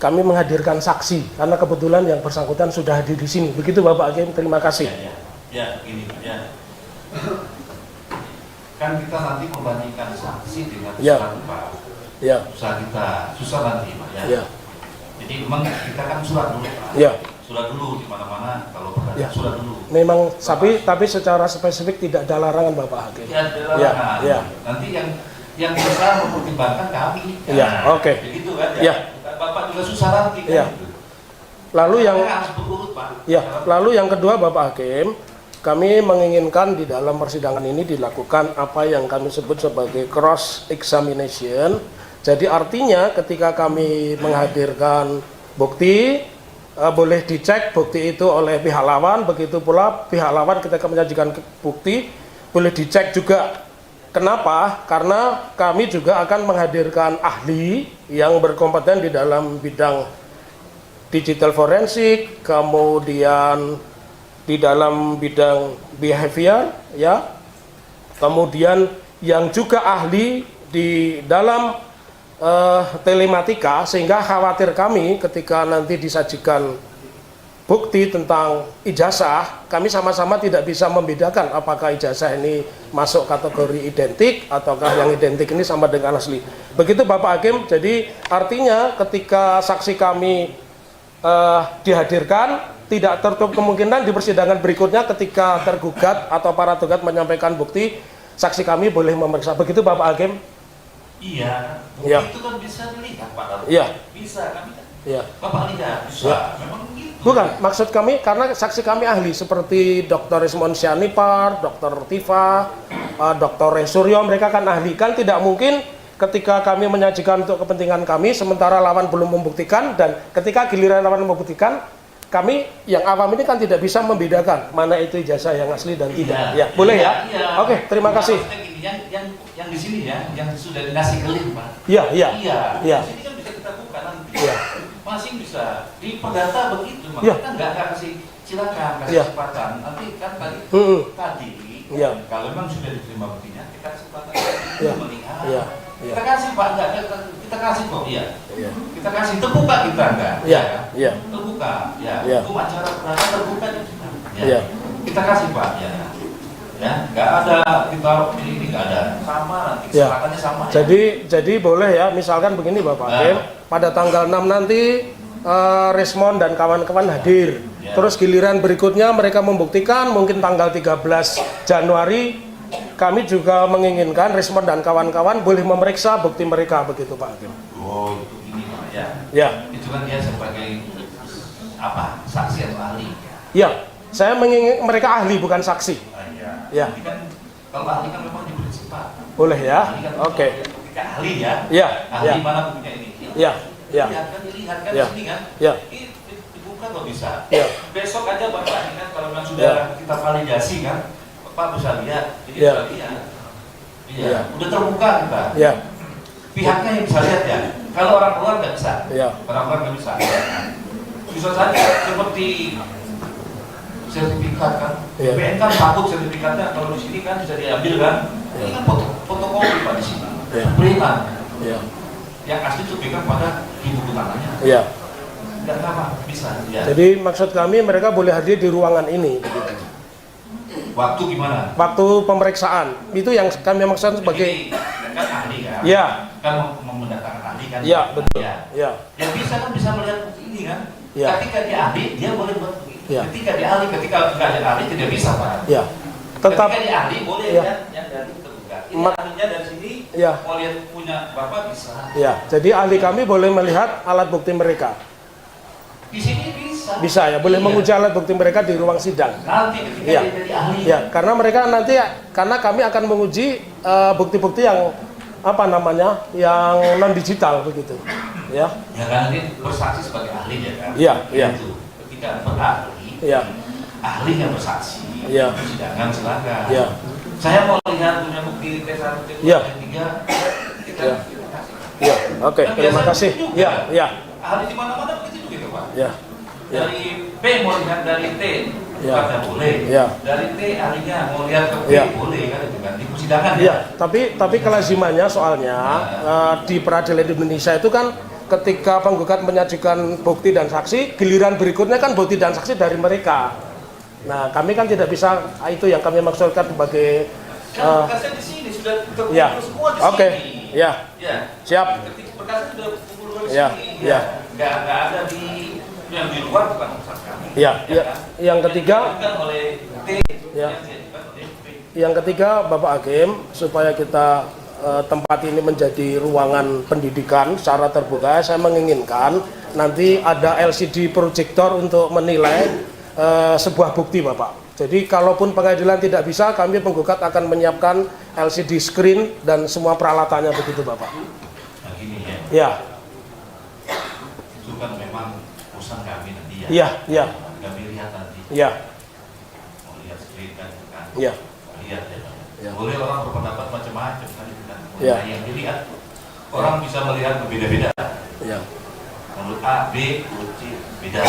kami menghadirkan saksi karena kebetulan yang bersangkutan sudah hadir di sini. Begitu Bapak Hakim, terima kasih. Ya, ini ya. Kan kita nanti membandingkan saksi dengan surat Pak. Ya. Susah nanti Pak ya. Ya. Jadi memang kita kan surat dulu Pak. Ya. Surat dulu di mana-mana kalau ya. Surat dulu. Memang tapi secara spesifik tidak ada larangan Bapak Hakim. Ya, ada larangan. Ya. Nanti yang bisa mempertimbangkan kami. Ya, oke. Begitu kan ya. Bapak juga susah nanti kan. Ya. Lalu yang Pak. Ya, lalu yang kedua Bapak Hakim, kami menginginkan di dalam persidangan ini dilakukan apa yang kami sebut sebagai cross examination. Jadi artinya ketika kami menghadirkan bukti, boleh dicek bukti itu oleh pihak lawan, begitu pula pihak lawan ketika menyajikan bukti boleh dicek juga. Kenapa? Karena kami juga akan menghadirkan ahli yang berkompeten di dalam bidang digital forensik, kemudian di dalam bidang behavior, ya, kemudian yang juga ahli di dalam telematika, sehingga khawatir kami ketika nanti disajikan bukti tentang ijazah, kami sama-sama tidak bisa membedakan apakah ijazah ini masuk kategori identik ataukah yang identik ini sama dengan asli. Begitu Bapak Hakim. Jadi artinya ketika saksi kami dihadirkan, tidak tertutup kemungkinan di persidangan berikutnya ketika tergugat atau para tergugat menyampaikan bukti, saksi kami boleh memeriksa. Begitu Bapak Hakim. Iya, bukti ya. Itu kan bisa dilihat Pak. Iya. Bisa, kami kan. Iya. Bapak lihat, bisa. Ya. Memang gitu. Bukan, maksud kami karena saksi kami ahli seperti Dr. Ismon Sianipar, Dr. Tifa, Dr. Resuryo, mereka kan ahli. Kan tidak mungkin ketika kami menyajikan untuk kepentingan kami, sementara lawan belum membuktikan, dan ketika giliran lawan membuktikan, kami yang awam ini kan tidak bisa membedakan mana itu ijazah yang asli dan tidak. Ya, boleh ya? Oke, terima kasih. Yang di sini ya, yang sudah dinasi kelin Pak. Iya. Di sini kan bisa kita buka nanti. Iya. Masing bisa di perdata begitu, ya. Kita nggak kasih silakan, kasih kesempatan. Nanti kan tadi kalau memang sudah diterima buktinya, kita kesempatan melihat. Kita kasih Pak, kita kasih kok, iya. Kita kasih terbuka kita enggak? Iya. Terbuka, ya. Hukum acara perdata terbuka juga. Kita kasih Pak, ya, nggak ada kita ini nggak ada sama nanti kesempatannya sama. Jadi boleh ya, misalkan begini Bapak Hakim, pada tanggal 6 nanti Resmond dan kawan-kawan hadir. Terus giliran berikutnya mereka membuktikan mungkin tanggal 13 Januari kami juga menginginkan Resmond dan kawan-kawan boleh memeriksa bukti mereka, begitu Pak Hakim. Oh, itu ini Pak ya. Ya. Itu kan dia sebagai apa? Saksi atau ahli. Ya, saya menginginkan mereka ahli bukan saksi. Ya. Kan, kalau ahli kan memang diberi kesempatan. Boleh ya? Oke. Ahli ya? Ya. Ahli mana punya ini? Ya. Dilihat kan di sini kan? Ya. Dibuka kok bisa. Ya. Besok aja Bapak ini kan kalau memang sudah kita validasi kan, Bapak bisa lihat. Jadi bisa lihat. Iya. Udah terbuka kita. Ya. Pihaknya yang bisa lihat ya. Kalau orang luar nggak bisa. Ya. Orang luar nggak bisa. Bisa saja seperti sertifikat kan. BPN kan takut sertifikatnya kalau di sini kan bisa diambil kan. Ini kan foto. fotokopi Pak di sini. Ya. Berikan. Ya. Yang asli itu berikan pada di buku tangannya. Ya. Enggak apa bisa. Ya. Jadi maksud kami mereka boleh hadir di ruangan ini. Begitu. Waktu gimana? Waktu pemeriksaan itu yang kami maksud sebagai. Ini kan ahli kan? Ya. Kan mendatangkan ahli kan? Ya, betul. Ya. Ya. Yang bisa kan bisa melihat ini kan? Ya. Ketika dia ahli, dia boleh buat begitu. Ya. Ketika dia ahli, ketika nggak ada ahli tidak bisa Pak. Ya. Tetap. Ketika dia ahli boleh Ya. kan? Yang dari terbuka. Ini ahlinya dari sini. Ya. Mau lihat punya Bapak bisa. Ya. Jadi ahli kami boleh melihat alat bukti mereka. Di sini bisa. Bisa ya, boleh menguji alat bukti mereka di ruang sidang. Nanti ketika Ya. dia jadi ahli. Ya, karena mereka nanti karena kami akan menguji bukti-bukti yang apa namanya, yang non digital begitu. Ya. Ya kan ini bersaksi sebagai ahli ya kan. Iya, iya. Itu. Ketika berahli. Iya. Ahli yang bersaksi. Iya. Persidangan silakan. Iya. Saya mau lihat punya bukti T1, T2, Iya. T3. Kita Iya. Iya. Oke, Dan terima biasanya kasih. juga. Iya, iya. Ahli di mana-mana begitu juga Pak. Ya. Ya. Dari P mau lihat dari T, Ya. bukan boleh. Ya. Dari T ahlinya mau lihat ke P Ya. boleh kan itu kan di persidangan Iya, tapi kelazimannya soalnya di peradilan Indonesia itu kan ketika penggugat menyajikan bukti dan saksi, giliran berikutnya kan bukti dan saksi dari mereka. Nah, kami kan tidak bisa, itu yang kami maksudkan sebagai Kan berkasnya di sini sudah terkumpul ya. semua di Oke. sini. Ya. Ya. Siap. Ketika berkasnya sudah terkumpul di Ya. sini. Ya. Nggak ada di yang di luar bukan urusan kami. Ya. Ya. Yang ketiga, Dilakukan oleh T. Ya. yang diajukan oleh P. yang ketiga Bapak Hakim, supaya kita tempat ini menjadi ruangan pendidikan secara terbuka, saya menginginkan nanti ada LCD projector untuk menilai sebuah bukti Bapak. Jadi kalaupun pengadilan tidak bisa, kami penggugat akan menyiapkan LCD screen dan semua peralatannya begitu Bapak. Nah gini ya. Ya. Itu kan memang urusan kami nanti ya. Iya, iya. Kami lihat nanti. Ya. Mau lihat screen kan. Iya. Lihat ya. Ya. Boleh orang berpendapat macam-macam kan itu kan. Ya. Nah, yang dilihat orang bisa melihat berbeda-beda. Ya. Menurut A, B, menurut C, beda.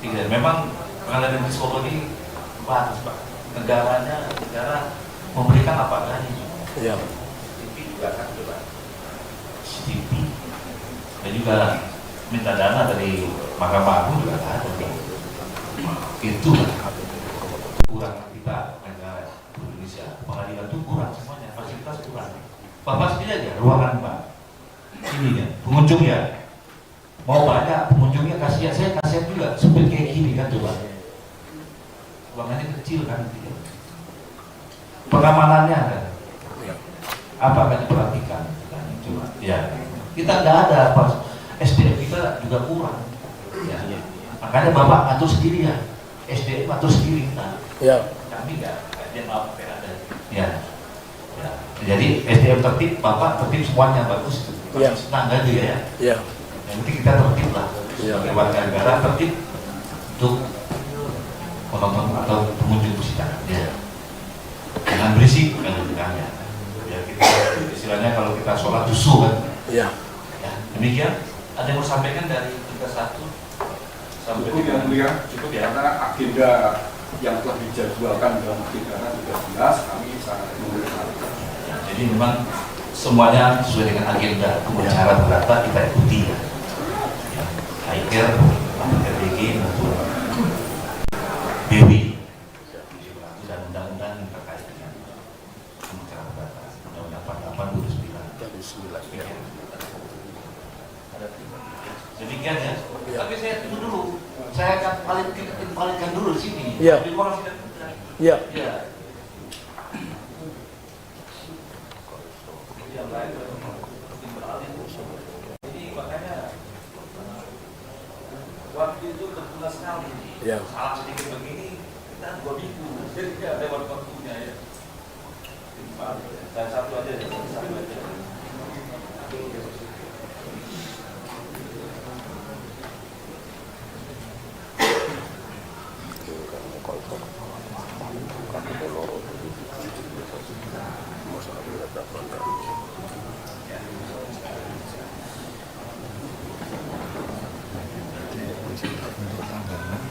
Tidak. Memang pengadilan negeri Solo ini bagus Pak. Negara memberikan apa adanya. Ya. CCTV juga kan coba. CCTV dan juga minta dana dari Mahkamah Agung juga ada. Itu kurang kita negara Indonesia. Pengadilan itu kurang semuanya, fasilitas kurang. Bapak sendiri aja ruangan Pak. Ini ya, pengunjung ya. Mau banyak pengunjungnya kasihan, saya kasihan juga. Sempit kayak gini kan coba. Ruangannya kecil kan. Pengamanannya ada. Apa akan diperhatikan? Coba. Ya. Kita nggak ada pas SDM kita juga kurang. Ya. Makanya Bapak atur sendiri ya. SDM atur sendiri kita. Ya. Kami nggak dia mau ada. Ya. Ya. Jadi SDM tertib, Bapak tertib semuanya bagus. Ya. Senang aja ya. Ya. Yang penting kita tertib lah. Ya. Sebagai warga negara tertib untuk penonton atau pengunjung persidangan. Ya. Jangan berisik kan ya. Ya kita istilahnya kalau kita sholat dusu kan. Ya. Ya. Demikian. Ada yang mau sampaikan dari 31 sampai Cukup yang mulia, cukup ya, karena agenda yang telah dijadwalkan dalam pidana sudah jelas, kami sangat mendukung. Ya, jadi memang semuanya sesuai dengan agenda, cara berapa kita ikuti ya. Ya, Aiker, RBG maupun Dewi dan undang-undang yang terkait dengan cara berapa, undang-undang 48 2009. Demikian ya. Tapi saya tunggu dulu. Saya akan palinkan dulu di sini. Ya. Di ruang sidang. Ya. Ya. Jadi makanya waktu itu tertunda sekali. Ya. Salah sedikit begini kita 2 minggu. Jadi tidak ada waktunya ya. Dan satu aja ya. Satu aja.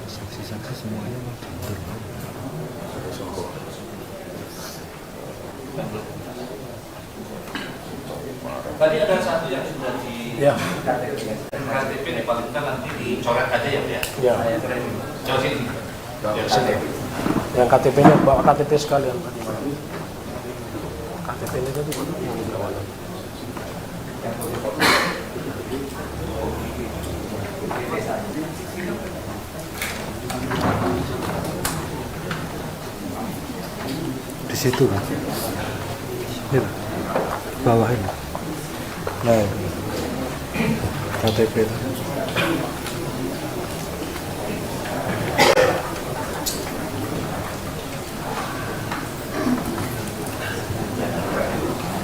Saksi-saksi semuanya mundur. Tadi ada satu yang sudah di Ya. KTP dipalingkan nanti dicoret aja ya, Pak ya. Ya. Coba sini. Ya, sini. Yang KTP-nya bawa KTP sekalian tadi. KTP-nya tadi mana? Di situ kan. Ini bawah ini. Nah, ini. KTP.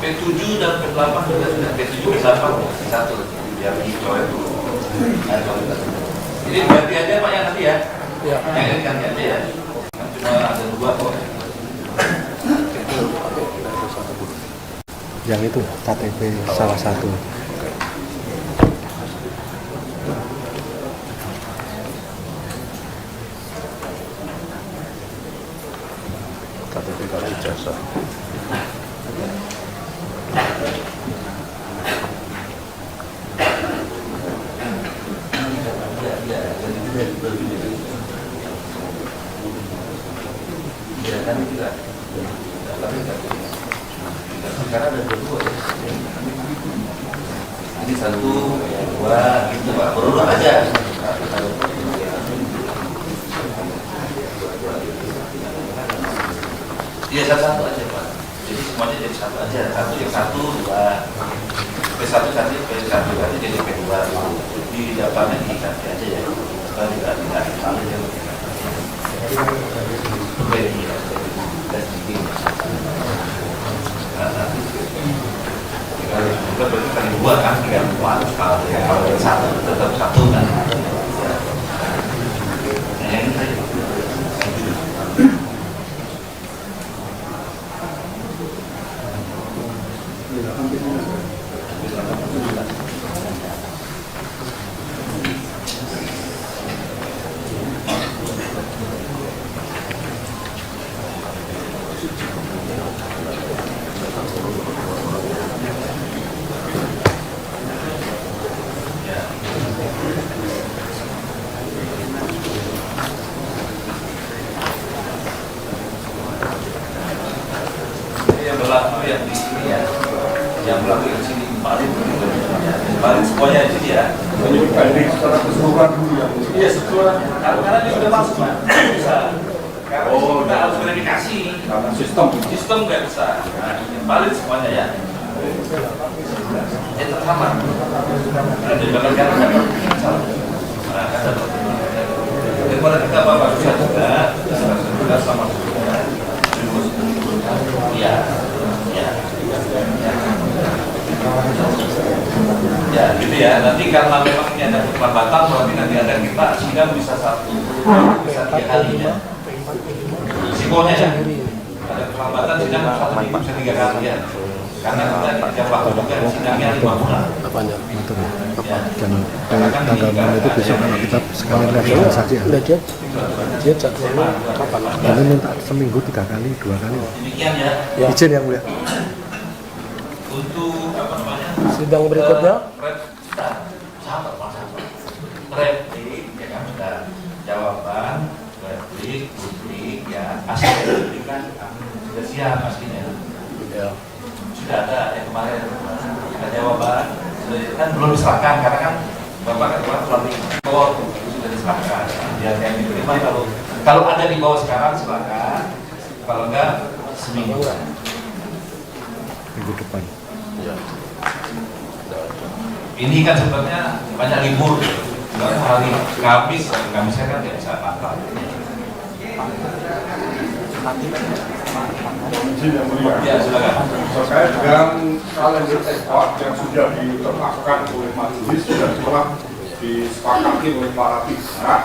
P7 dan P8 juga sudah. P7 P8 satu yang dicoret dulu. Nah, coret dulu. Ini ganti aja Pak ya nanti ya. Ya. Yang ini ganti aja ya. Cuma ada 2 kok. Yang itu KTP salah satu. KTP kalau ijazah. Ya kan juga. Sekarang ada 2 ya. Ini 1, 2 gitu Pak. Berulang aja. Iya satu aja Pak. Jadi semuanya jadi satu aja. Yang satu 2. P1 tadi P1 tadi jadi P2. Di depannya diganti aja ya. Setelah diganti paling yang berarti kali 2 kan 3 kalau yang 1 tetap 1 kan. Nah, yang ini tadi. Yang di sini ya, yang berlaku di sini paling semuanya di sini ya. Banding secara keseluruhan dulu ya. Iya keseluruhan. Karena dia sudah masuk Pak, bisa. Oh, kita harus verifikasi. Karena sistem nggak bisa. Nah, paling semuanya ya. Itu sama. Ada bahkan kan ada salah. Nah, ada. Daripada kita bawa bisa juga sama. Iya. Ya gitu ya, nanti karena memang ini ada keterlambatan berarti nanti ada kita sidang bisa 3 kali ya. Risikonya ya, ada keterlambatan sidang 1 minggu bisa 3 kali ya. Karena kita ada waktu juga sidangnya 5 bulan. Apanya? Itu apa? Dan tanggal 6 itu besok kalau kita sekalian lihat saksi ya. Dia jadwalnya kapan? Kami minta seminggu 3 kali, 2 kali. Demikian ya. Izin yang mulia. Untuk apa namanya? Sidang berikutnya? Replik, ya kan sudah jawaban, replik, publik, ya hasilnya diberikan sudah siap pastinya. Ya. Sudah ada yang kemarin ada jawaban, kan belum diserahkan karena kan Bapak kan kemarin sudah diserahkan. Ya yang diterima kalau ada di bawah sekarang silakan, kalau enggak seminggu. Minggu depan. Ya. Ini kan sebenarnya banyak libur. Hari Kamis kan nggak bisa apa-apa. Ya, silakan. Terkait dengan kalender ekspor yang sudah ditetapkan oleh majelis dan telah disepakati oleh para pihak,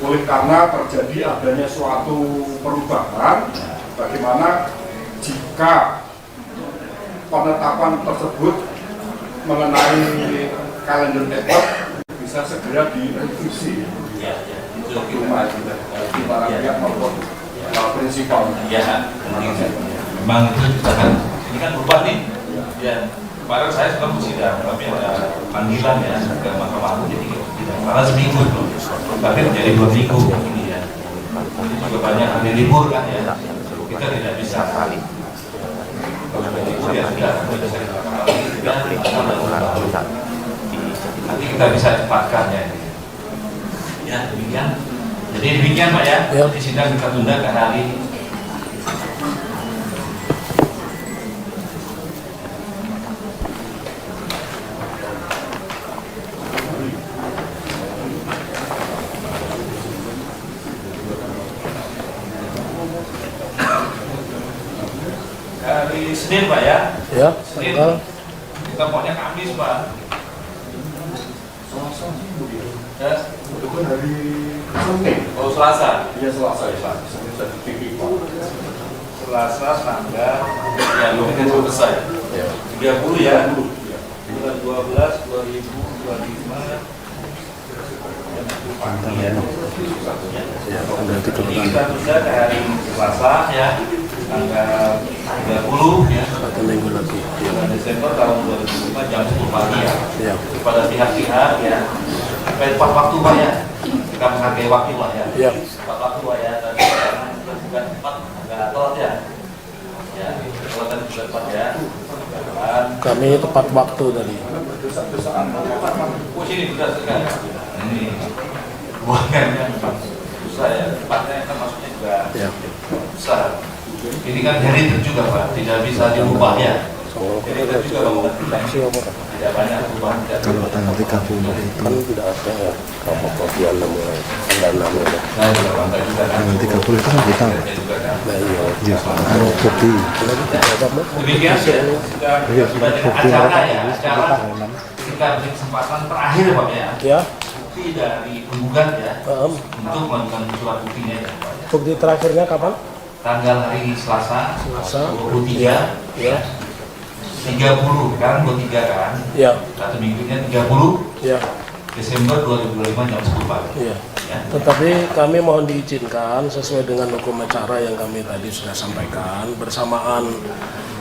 oleh karena terjadi adanya suatu perubahan, bagaimana jika penetapan tersebut mengenai kalender ekspor bisa segera direvisi. Ya, itu kita para pihak maupun prinsipal. Ya, memang itu juga kan ini kan berubah nih. Ya, kemarin saya sudah bersidang, tapi ada panggilan ya ke Mahkamah Agung, jadi tidak malah seminggu itu, tapi menjadi 2 minggu ini ya. Ini juga banyak hari libur kan ya, kita tidak bisa kali. Kalau libur ya sudah, nanti kita bisa cepatkan ya. Ya demikian. Jadi demikian Pak ya. Di sidang kita tunda ke hari Senin Pak ya. Ya. Senin. Kita maunya Kamis Pak. Ya. Bukan hari Senin. Oh Selasa. Iya Selasa ya. Senin saya pikir Pak. Selasa tanggal ya belum selesai. 30 ya. Bulan 12 2025. Ya. Jadi kita tunda ke hari Selasa ya. Tanggal 30 ya. 1 minggu lagi. Bulan Desember tahun 2005 jam 10 pagi ya. Kepada pihak-pihak ya. Tepat waktu Pak ya. Kita menghargai waktu Pak ya. Tepat waktu Pak ya. Tadi kita bukan tepat agak telat ya. Ya, kalau tadi sudah tepat ya. Kami tepat waktu tadi. Oh sini berdasarkan. Ini buahnya susah ya. Tepatnya kan maksudnya juga besar. Ini kan heritage juga Pak, tidak bisa diubah ya. Heritage juga bangunan kita tidak banyak perubahan. Kalau tanggal 30 itu Kan tidak ada ya. Kalau kopian mulai tanggal 6 ya. tanggal 30 itu kan kita Nah iya. kalau bukti Demikian ya, acara ya, acara kita beri kesempatan terakhir Pak ya. Bukti dari penggugat ya, untuk melakukan surat buktinya ya Pak ya. Bukti terakhirnya kapan? Tanggal hari Selasa 23 ya. 30 kan, 23 kan? Iya. 1 minggunya 30. Iya. Desember 2025 jam 10 pagi. Iya. Ya. Tetapi kami mohon diizinkan sesuai dengan hukum acara yang kami tadi sudah sampaikan bersamaan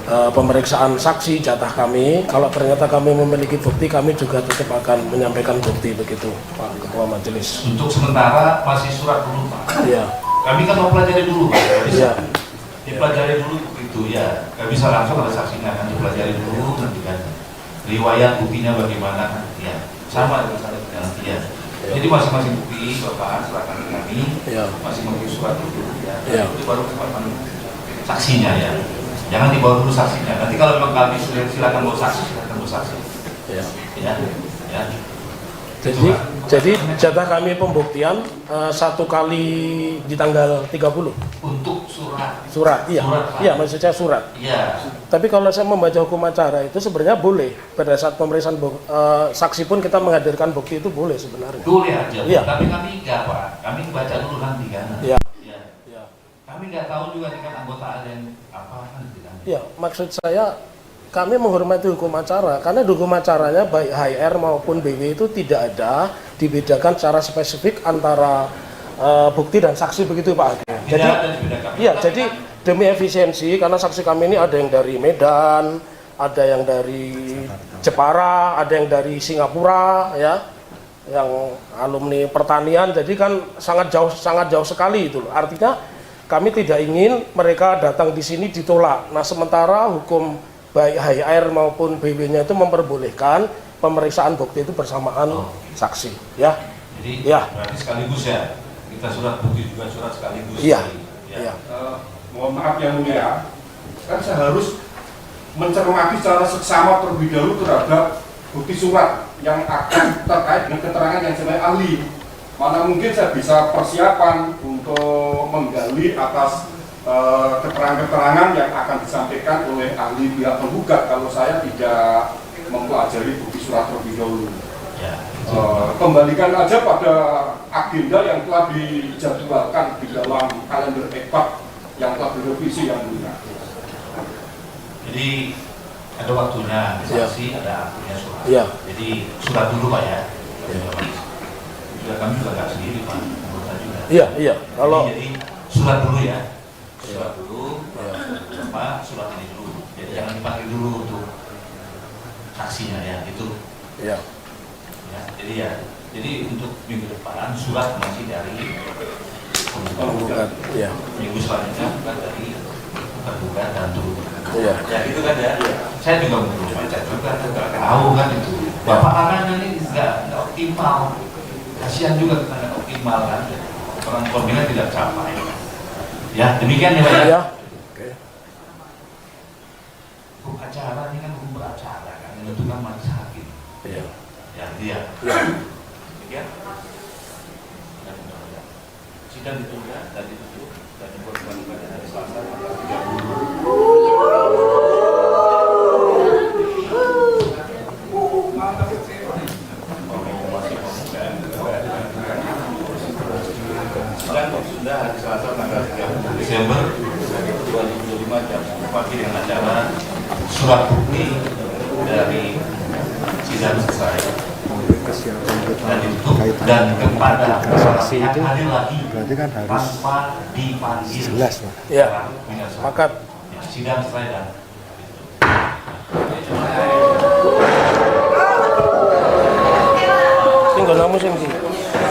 pemeriksaan saksi jatah kami. Kalau ternyata kami memiliki bukti, kami juga tetap akan menyampaikan bukti begitu, Pak Ketua Majelis. Untuk sementara masih surat dulu Pak. Iya. Kami kan mau pelajari dulu Pak. Iya. Dipelajari dulu begitu ya. Gak bisa langsung ada saksinya, kan dipelajari dulu nanti kan. Riwayat buktinya bagaimana ya. Sama dengan saya nanti ya. Jadi masing-masing bukti Bapak serahkan ke kami. Masing-masing surat dulu ya. Itu baru kesempatan saksinya ya. Jangan dibawa dulu saksinya. Nanti kalau memang kami silakan bawa saksi, silakan bawa saksi. Ya. Ya. Jadi jatah kami pembuktian 1 kali di tanggal 30. Untuk surat. Surat, iya. Iya, maksudnya surat. Iya. Tapi kalau saya membaca hukum acara itu sebenarnya boleh. Pada saat pemeriksaan saksi pun kita menghadirkan bukti itu boleh sebenarnya. Boleh aja. Iya. Tapi kami enggak Pak. Kami baca dulu nanti kan. Iya. Ya. Kami nggak tahu juga nih kan anggota ada yang apa kan gitu kan. Iya, maksud saya kami menghormati hukum acara karena di hukum acaranya baik HR maupun BW itu tidak ada dibedakan secara spesifik antara bukti dan saksi begitu Pak. Jadi iya, jadi demi efisiensi karena saksi kami ini ada yang dari Medan, ada yang dari Jepara, ada yang dari Singapura ya. Yang alumni pertanian, jadi kan sangat jauh sekali itu loh. Artinya kami tidak ingin mereka datang di sini ditolak. Nah, sementara hukum baik HR maupun BW-nya itu memperbolehkan pemeriksaan bukti itu bersamaan saksi, ya. Jadi berarti sekaligus ya. Kita surat bukti juga surat sekaligus. Iya. Iya. Mohon maaf yang mulia, kan saya harus mencermati secara seksama terlebih dahulu terhadap bukti surat yang akan terkait dengan keterangan yang sebagai ahli. Mana mungkin saya bisa persiapan untuk menggali atas keterangan-keterangan yang akan disampaikan oleh ahli pihak penggugat kalau saya tidak mempelajari bukti surat terlebih dahulu. Kembalikan aja pada agenda yang telah dijadwalkan di dalam kalender EKPAT yang telah direvisi yang mulia. Jadi ada waktunya saksi, ada waktunya surat. Iya. Jadi surat dulu Pak ya. Juga kami juga nggak sendiri Pak, anggota juga. Iya. Kalau jadi surat dulu ya. Surat dulu, sama surat ini dulu. Jadi jangan dipanggil dulu untuk saksinya ya itu. Ya. Ya, jadi untuk minggu depan surat masih dari Penggugat. Ya. minggu selanjutnya bukan dari tergugat dan turut. Iya. Ya itu kan ya. Saya juga belum baca juga, nggak tahu kan itu. Bapak anaknya ini nggak optimal. Kasihan juga kita nggak optimal kan. Orang koordinat tidak capai. Ya demikian ya Pak. Ya. Hukum acara ini kan hukum beracara kan, yang menentukan majelis hakim. Iya. Ya dia. Ya. Demikian. Sidang ditunda dan ditutup dan dibuatkan pada hari Selasa tanggal 30. Sudah hari Selasa tanggal 30 Desember 2025 jam 10 pagi dengan acara surat bukti dari sidang selesai dan ditutup dan kepada saksi itu hadir lagi berarti kan harus tanpa dipanggil. jelas Pak. Ya. Sepakat. Ya, sidang selesai dan Tinggal namu sih.